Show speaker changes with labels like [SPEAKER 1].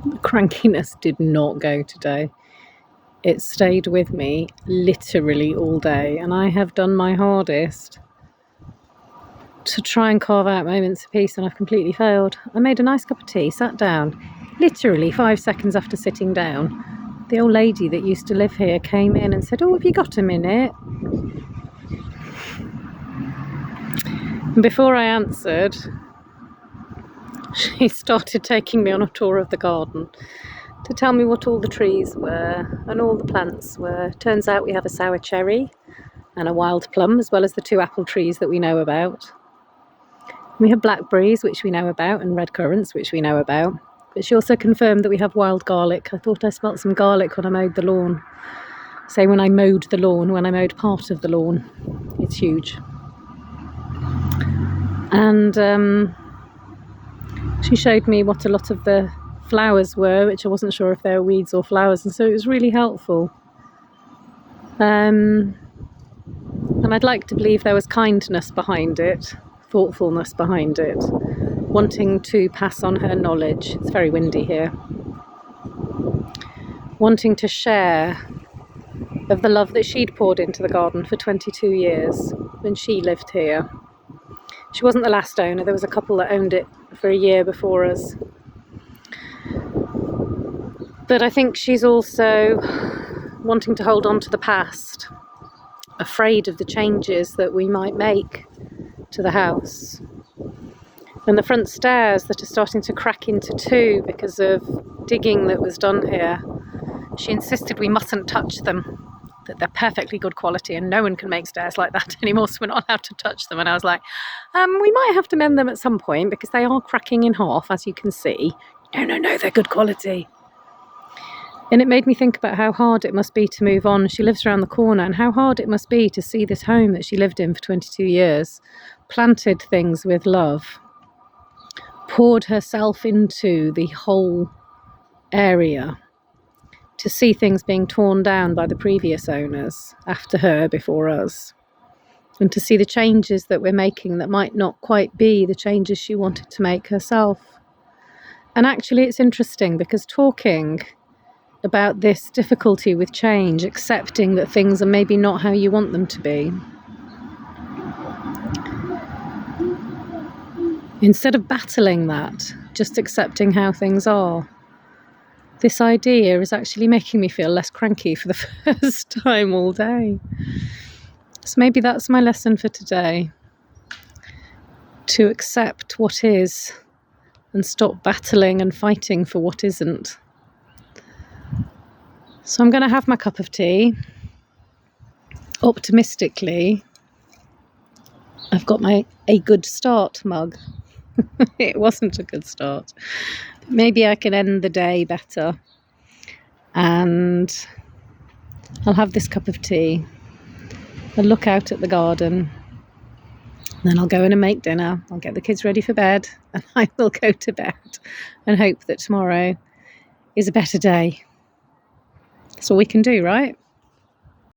[SPEAKER 1] The crankiness did not go today. It stayed with me literally all day, and I have done my hardest to try and carve out moments of peace, and I've completely failed. I made a nice cup of tea, sat down. Literally 5 seconds after sitting down, the old lady that used to live here came in and said, "Oh, have you got a minute?" And before I answered, she started taking me on a tour of the garden to tell me what all the trees were and all the plants were. Turns out we have a sour cherry and a wild plum, as well as the 2 apple trees that we know about. We have blackberries, which we know about, and red currants, which we know about. But she also confirmed that we have wild garlic. I thought I smelt some garlic when I mowed the lawn. Say when I mowed the lawn, when I mowed part of the lawn. It's huge. And she showed me what a lot of the flowers were, which I wasn't sure if they were weeds or flowers, and so it was really helpful. And I'd like to believe there was kindness behind it, thoughtfulness behind it, wanting to pass on her knowledge. It's very windy here. Wanting to share of the love that she'd poured into the garden for 22 years when she lived here. She wasn't the last owner, there was a couple that owned it for a year before us. But I think she's also wanting to hold on to the past, afraid of the changes that we might make to the house. And the front stairs that are starting to crack into 2 because of digging that was done here, she insisted we mustn't touch them, that they're perfectly good quality and no one can make stairs like that anymore, so we're not allowed to touch them. And I was like, we might have to mend them at some point because they are cracking in half, as you can see. No, they're good quality. And it made me think about how hard it must be to move on. She lives around the corner, and how hard it must be to see this home that she lived in for 22 years, planted things with love, poured herself into the whole area, to see things being torn down by the previous owners, after her, before us, and to see the changes that we're making that might not quite be the changes she wanted to make herself. And actually it's interesting because talking about this difficulty with change, accepting that things are maybe not how you want them to be, instead of battling that, just accepting how things are, this idea is actually making me feel less cranky for the first time all day. So maybe that's my lesson for today, to accept what is and stop battling and fighting for what isn't. So I'm going to have my cup of tea. Optimistically, I've got a good start mug. It wasn't a good start. Maybe I can end the day better. And I'll have this cup of tea. I'll look out at the garden. Then I'll go in and make dinner. I'll get the kids ready for bed. And I will go to bed and hope that tomorrow is a better day. That's all we can do, right?